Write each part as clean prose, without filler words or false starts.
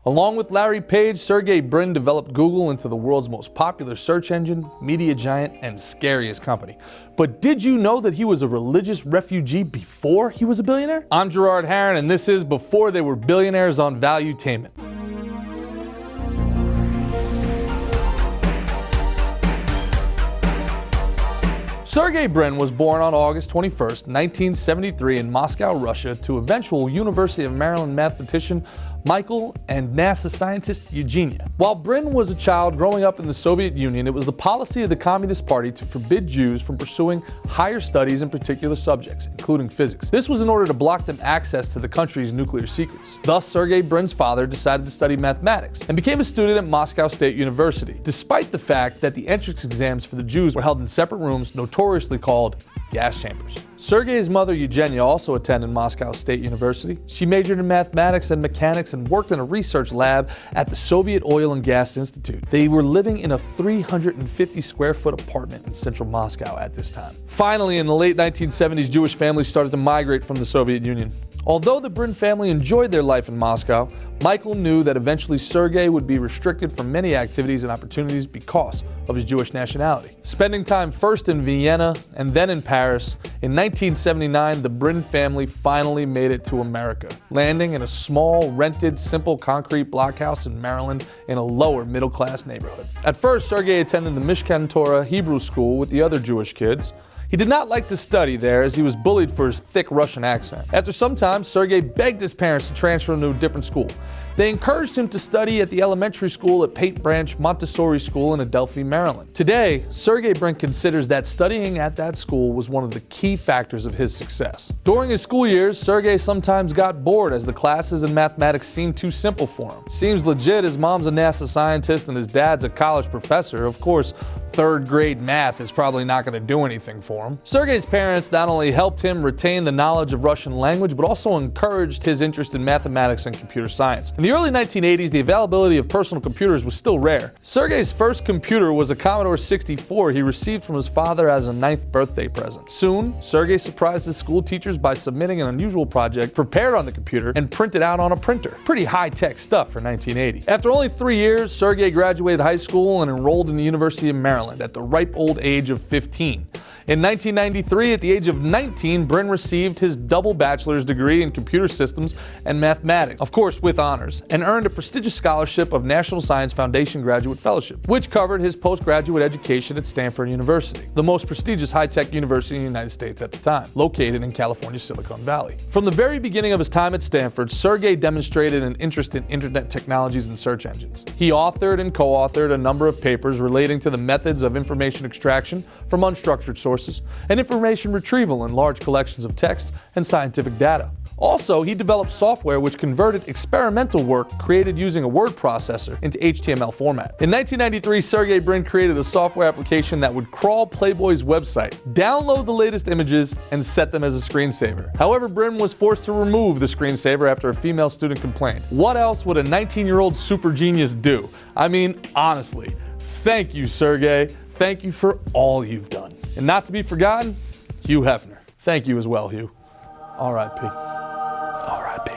Along with Larry Page, Sergey Brin developed Google into the world's most popular search engine, media giant, and scariest company. But did you know that he was a religious refugee before he was a billionaire? I'm Gerard Harron, and this is Before They Were Billionaires on Valuetainment. Sergey Brin was born on August 21, 1973 in Moscow, Russia, to eventual University of Maryland mathematician Michael and NASA scientist Eugenia. While Brin was a child growing up in the Soviet Union, it was the policy of the Communist Party to forbid Jews from pursuing higher studies in particular subjects, including physics. This was in order to block them access to the country's nuclear secrets. Thus, Sergey Brin's father decided to study mathematics and became a student at Moscow State University, despite the fact that the entrance exams for the Jews were held in separate rooms notoriously called gas chambers. Sergey's mother, Eugenia, also attended Moscow State University. She majored in mathematics and mechanics and worked in a research lab at the Soviet Oil and Gas Institute. They were living in a 350 square foot apartment in central Moscow at this time. Finally, in the late 1970s, Jewish families started to migrate from the Soviet Union. Although the Brin family enjoyed their life in Moscow, Michael knew that eventually Sergey would be restricted from many activities and opportunities because of his Jewish nationality. Spending time first in Vienna and then in Paris, in 1979 the Brin family finally made it to America, landing in a small, rented, simple concrete block house in Maryland in a lower middle-class neighborhood. At first, Sergey attended the Mishkan Torah Hebrew school with the other Jewish kids. He did not like to study there as he was bullied for his thick Russian accent. After some time, Sergey begged his parents to transfer him to a different school. They encouraged him to study at the elementary school at Paint Branch Montessori School in Adelphi, Maryland. Today, Sergey Brin considers that studying at that school was one of the key factors of his success. During his school years, Sergey sometimes got bored as the classes in mathematics seemed too simple for him. Seems legit, his mom's a NASA scientist and his dad's a college professor. Of course, third grade math is probably not going to do anything for him. Sergey's parents not only helped him retain the knowledge of Russian language, but also encouraged his interest in mathematics and computer science. In the early 1980s, the availability of personal computers was still rare. Sergey's first computer was a Commodore 64 he received from his father as a 9th birthday present. Soon, Sergey surprised his school teachers by submitting an unusual project prepared on the computer and printed out on a printer. Pretty high-tech stuff for 1980. After only 3 years, Sergey graduated high school and enrolled in the University of Maryland at the ripe old age of 15. In 1993, at the age of 19, Brin received his double bachelor's degree in computer systems and mathematics, of course with honors, and earned a prestigious scholarship of National Science Foundation Graduate Fellowship, which covered his postgraduate education at Stanford University, the most prestigious high-tech university in the United States at the time, located in California's Silicon Valley. From the very beginning of his time at Stanford, Sergey demonstrated an interest in internet technologies and search engines. He authored and co-authored a number of papers relating to the methods of information extraction from unstructured sources and information retrieval in large collections of text and scientific data. Also, he developed software which converted experimental work created using a word processor into HTML format. In 1993, Sergey Brin created a software application that would crawl Playboy's website, download the latest images, and set them as a screensaver. However, Brin was forced to remove the screensaver after a female student complained. What else would a 19-year-old super genius do? I mean, honestly, thank you, Sergey. Thank you for all you've done. And not to be forgotten, Hugh Hefner. Thank you as well, Hugh. R.I.P. R.I.P.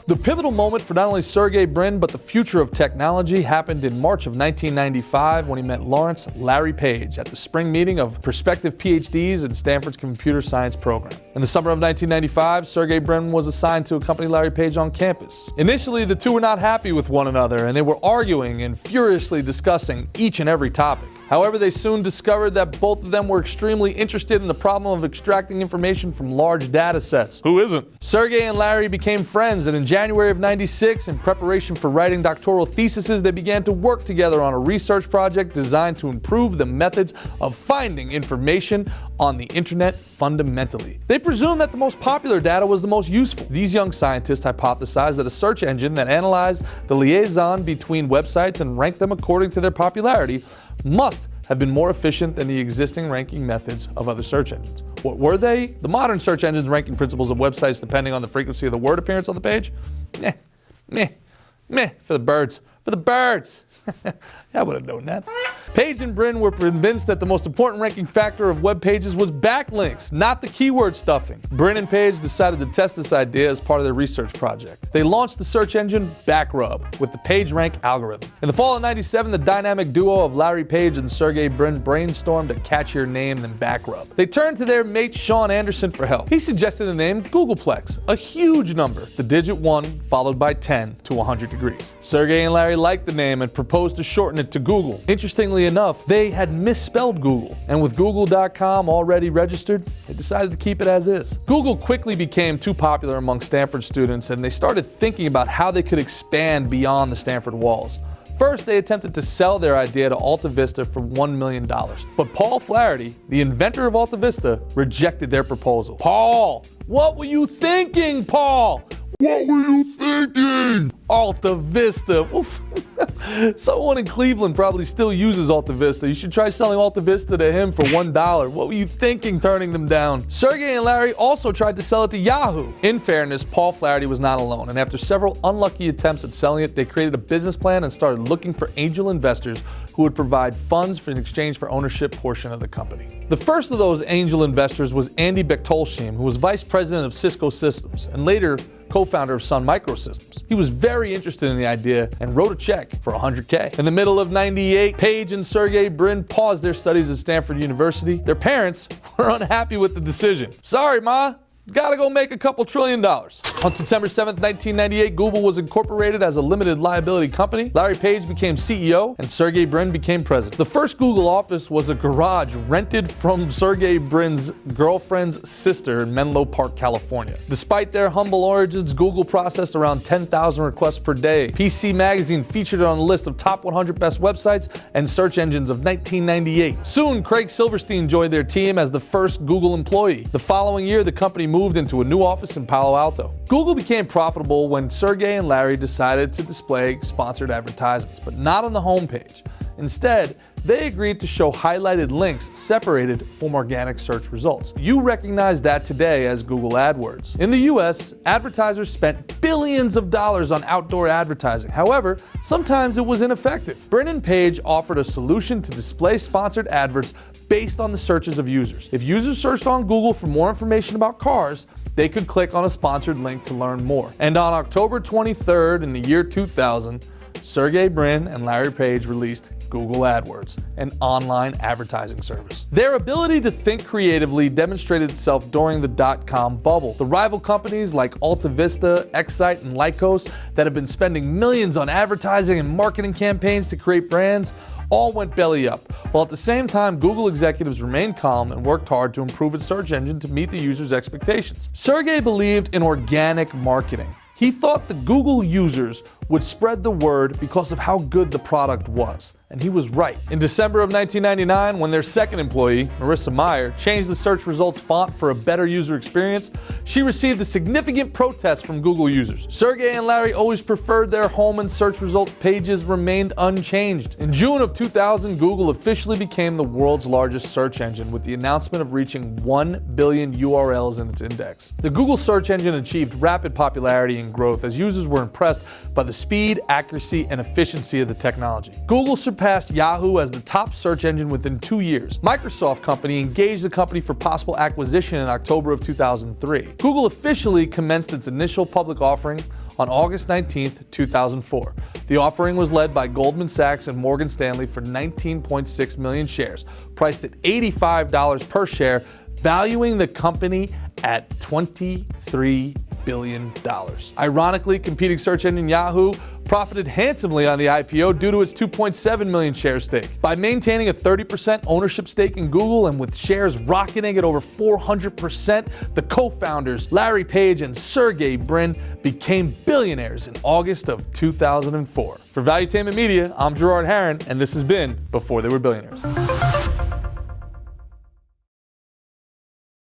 The pivotal moment for not only Sergey Brin, but the future of technology happened in March of 1995 when he met Lawrence Larry Page at the spring meeting of prospective PhDs in Stanford's computer science program. In the summer of 1995, Sergey Brin was assigned to accompany Larry Page on campus. Initially, the two were not happy with one another, and they were arguing and furiously discussing each and every topic. However, they soon discovered that both of them were extremely interested in the problem of extracting information from large data sets. Who isn't? Sergey and Larry became friends, and in January of '96, in preparation for writing doctoral theses, they began to work together on a research project designed to improve the methods of finding information on the internet fundamentally. They presumed that the most popular data was the most useful. These young scientists hypothesized that a search engine that analyzed the liaison between websites and ranked them according to their popularity must have been more efficient than the existing ranking methods of other search engines. What were they? The modern search engines' ranking principles of websites depending on the frequency of the word appearance on the page? Meh, for the birds. I would have known that. Page and Brin were convinced that the most important ranking factor of web pages was backlinks, not the keyword stuffing. Brin and Page decided to test this idea as part of their research project. They launched the search engine BackRub with the PageRank algorithm. In the fall of '97, the dynamic duo of Larry Page and Sergey Brin brainstormed a catchier name than BackRub. They turned to their mate Sean Anderson for help. He suggested the name Googleplex, a huge number, the digit 1 followed by 10 to 100 degrees. Sergey and Larry liked the name and proposed to shorten it to Google. Interestingly enough, they had misspelled Google, and with Google.com already registered, they decided to keep it as is. Google quickly became too popular among Stanford students, and they started thinking about how they could expand beyond the Stanford walls. First, they attempted to sell their idea to Alta Vista for $1 million. But Paul Flaherty, the inventor of Alta Vista, rejected their proposal. Paul! What were you thinking, Paul? What were you thinking? Alta Vista. Oof. Someone in Cleveland probably still uses Alta Vista. You should try selling Alta Vista to him for $1. What were you thinking turning them down? Sergey and Larry also tried to sell it to Yahoo. In fairness, Paul Flaherty was not alone, and after several unlucky attempts at selling it, they created a business plan and started looking for angel investors who would provide funds in exchange for ownership portion of the company. The first of those angel investors was Andy Bechtolsheim, who was vice president of Cisco Systems and later co-founder of Sun Microsystems. He was very interested in the idea and wrote a check for $100K. In the middle of '98, Page and Sergey Brin paused their studies at Stanford University. Their parents were unhappy with the decision. Sorry, Ma. Gotta go make a couple $1 trillion. On September 7th, 1998, Google was incorporated as a limited liability company. Larry Page became CEO and Sergey Brin became president. The first Google office was a garage rented from Sergey Brin's girlfriend's sister in Menlo Park, California. Despite their humble origins, Google processed around 10,000 requests per day. PC Magazine featured it on the list of top 100 best websites and search engines of 1998. Soon, Craig Silverstein joined their team as the first Google employee. The following year, the company moved into a new office in Palo Alto. Google became profitable when Sergey and Larry decided to display sponsored advertisements, but not on the homepage. Instead, they agreed to show highlighted links separated from organic search results. You recognize that today as Google AdWords. In the US, advertisers spent billions of dollars on outdoor advertising. However, sometimes it was ineffective. Brin and Page offered a solution to display sponsored adverts based on the searches of users. If users searched on Google for more information about cars, they could click on a sponsored link to learn more. And on October 23rd in the year 2000, Sergey Brin and Larry Page released Google AdWords, an online advertising service. Their ability to think creatively demonstrated itself during the dot-com bubble. The rival companies like Alta Vista, Excite, and Lycos that have been spending millions on advertising and marketing campaigns to create brands all went belly up, while at the same time Google executives remained calm and worked hard to improve its search engine to meet the users' expectations. Sergey believed in organic marketing. He thought that Google users would spread the word because of how good the product was. And he was right. In December of 1999, when their second employee, Marissa Meyer, changed the search results font for a better user experience, she received a significant protest from Google users. Sergey and Larry always preferred their home and search result pages remained unchanged. In June of 2000, Google officially became the world's largest search engine with the announcement of reaching 1 billion URLs in its index. The Google search engine achieved rapid popularity and growth as users were impressed by the speed, accuracy, and efficiency of the technology. Google surpassed Yahoo as the top search engine within 2 years. Microsoft Company engaged the company for possible acquisition in October of 2003. Google officially commenced its initial public offering on August 19, 2004. The offering was led by Goldman Sachs and Morgan Stanley for 19.6 million shares, priced at $85 per share, valuing the company at $23 billion. Ironically, competing search engine Yahoo profited handsomely on the IPO due to its 2.7 million share stake. By maintaining a 30% ownership stake in Google and with shares rocketing at over 400%, the co-founders Larry Page and Sergey Brin became billionaires in August of 2004. For Valuetainment Media, I'm Gerard Harron, and this has been Before They Were Billionaires.